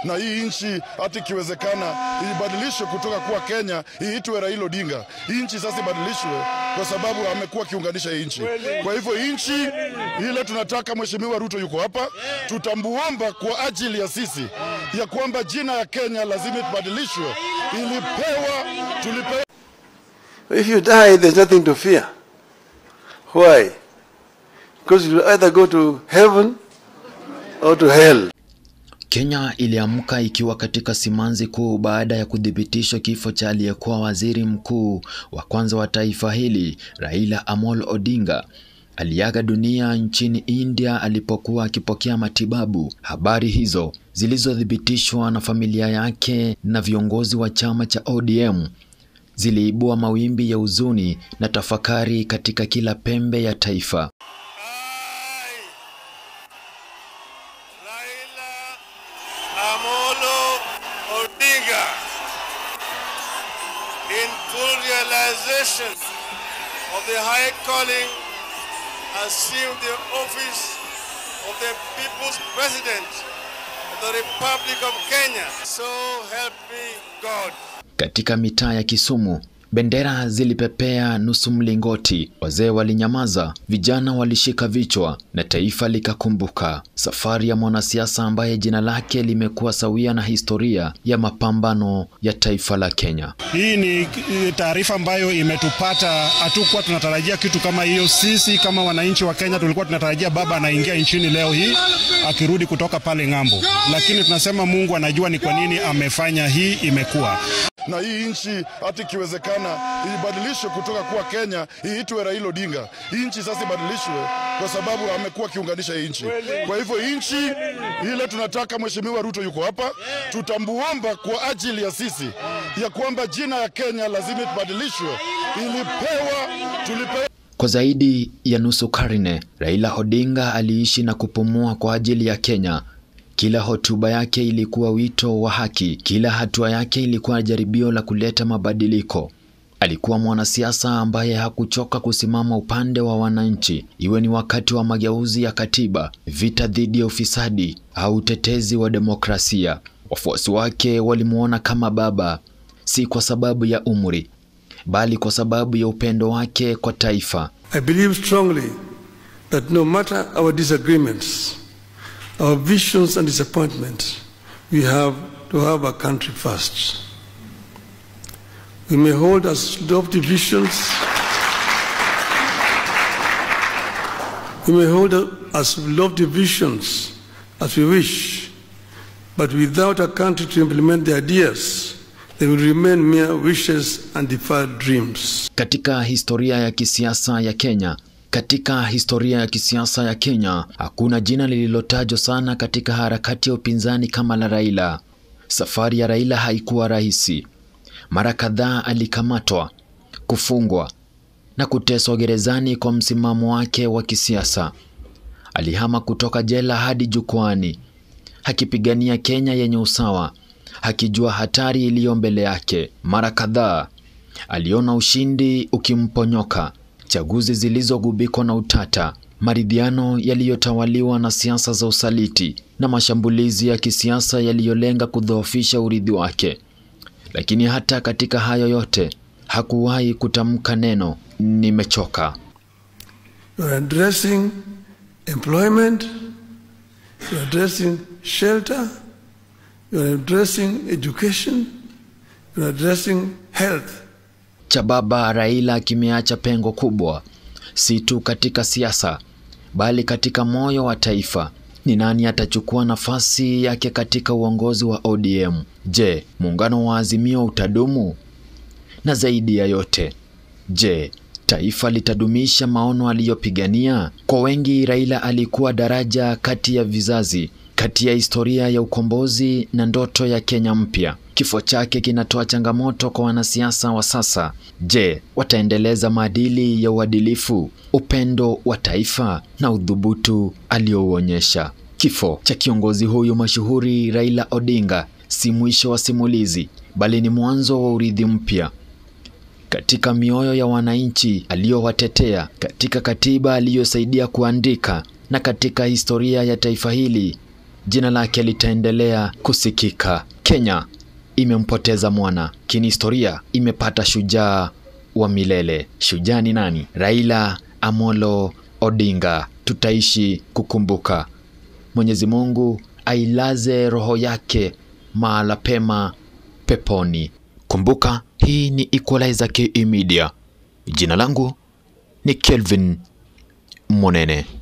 na hii nchi hata ikiwezekana ibadilishwe kutoka kuwa Kenya iitwe Raila Odinga. Hii nchi sasa ibadilishwe kwa sababu amekuwa kiunganisha hii nchi. Kwa hivyo nchi ile tunataka, Mheshimiwa Ruto yuko hapa, tutambuomba kwa ajili ya sisi ya kwamba jina ya Kenya lazima ibadilishwe. Tulipewa. If you die, there's nothing to fear. Why? Because you either go to heaven or to hell. Kenya iliamka ikiwa katika simanzi kuu baada ya kudhibitishwa kifo cha aliyekuwa waziri mkuu wa kwanza wa taifa hili, Raila Amolo Odinga. Aliaga dunia nchini India alipokuwa akipokea matibabu. Habari hizo zilizothibitishwa na familia yake na viongozi wa chama cha ODM ziliibua mawimbi ya huzuni na tafakari katika kila pembe ya taifa. Raila Amolo Odinga, in full realization of the high calling, assumed the office of the People's President of the Republic of Kenya. So help me God. Katika mitaa ya Kisumu, bendera zilipepea nusu mlingoti, wazee walinyamaza, vijana walishika vichwa na taifa likakumbuka safari ya mwanasiasa ambaye jina lake limekuwa sawia na historia ya mapambano ya taifa la Kenya. Hii ni taarifa ambayo imetupata, hatukuwa tunatarajia kitu kama hiyo. Sisi kama wananchi wa Kenya tulikuwa tunatarajia baba anaingia nchini leo hii akirudi kutoka pale ng'ambo, lakini tunasema Mungu anajua ni kwa nini amefanya hii imekuwa. Na hii nchi hata ikiwezekana ibadilishwe kutoka kuwa Kenya iitwe Raila Odinga. Hii nchi sasa ibadilishwe kwa sababu amekuwa kiunganisha hii nchi. Kwa hivyo nchi ile tunataka, Mheshimiwa Ruto yuko hapa, tutambuomba kwa ajili ya sisi ya kwamba jina ya Kenya lazima ibadilishwe. Tulipewa. Kwa zaidi ya nusu karne, Raila Odinga aliishi na kupumua kwa ajili ya Kenya. Kila hotuba yake ilikuwa wito wa haki, kila hatua yake ilikuwa jaribio la kuleta mabadiliko. Alikuwa mwanasiasa ambaye hakuchoka kusimama upande wa wananchi, iwe ni wakati wa mageuzi ya katiba, vita dhidi ya ufisadi au utetezi wa demokrasia. Wafuasi wake walimuona kama baba, si kwa sababu ya umri, bali kwa sababu ya upendo wake kwa taifa. I believe strongly that no matter our disagreements, our visions and disappointments, we have to have a country first. We may hold as lofty visions, as we wish, but without a country to implement the ideas, they will remain mere wishes and deferred dreams. Katika historia ya kisiasa ya Kenya, hakuna jina lililotajwa sana katika harakati ya upinzani kama la Raila. Safari ya Raila haikuwa rahisi. Mara kadhaa alikamatwa, kufungwa na kuteswa gerezani kwa msimamo wake wa kisiasa. Alihama kutoka jela hadi jukwani, akipigania Kenya yenye usawa, akijua hatari iliyo mbele yake. Mara kadhaa aliona ushindi ukimponyoka, chaguzi zilizogubikwa na utata, maridhiano yaliyotawaliwa na siasa za usaliti na mashambulizi ya kisiasa yaliyolenga kudhoofisha urithi wake. Lakini hata katika hayo yote, hakuwahi kutamka neno nimechoka. You are addressing employment, you are addressing shelter, you are addressing education, you are addressing health. Cha baba Raila kimeacha pengo kubwa, si tu katika siasa, bali katika moyo wa taifa. Ni nani atachukua nafasi yake katika uongozi wa ODM? Je, muungano wa Azimio utadumu? Na zaidi ya yote, je, taifa litadumisha maono aliyopigania? Kwa wengi, Raila alikuwa daraja kati ya vizazi, kati ya historia ya ukombozi na ndoto ya Kenya mpya. Kifo chake kinatoa changamoto kwa wanasiasa wa sasa. Je, wataendeleza maadili ya uadilifu, upendo wa taifa na udhubutu aliouonyesha? Kifo cha kiongozi huyu mashuhuri Raila Odinga si mwisho wa simulizi, bali ni mwanzo wa urithi mpya. Katika mioyo ya wananchi aliyowatetea, katika katiba aliyosaidia kuandika, na katika historia ya taifa hili, jina lake litaendelea kusikika. Kenya imempoteza mwana, kini historia imepata shujaa wa milele. Shujaa ni nani? Raila Amolo Odinga. Tutaishi kukumbuka. Mwenyezi Mungu ailaze roho yake mahala pema peponi. Kumbuka, hii ni Equalizer KE Media. Jina langu ni Kelvin Monene.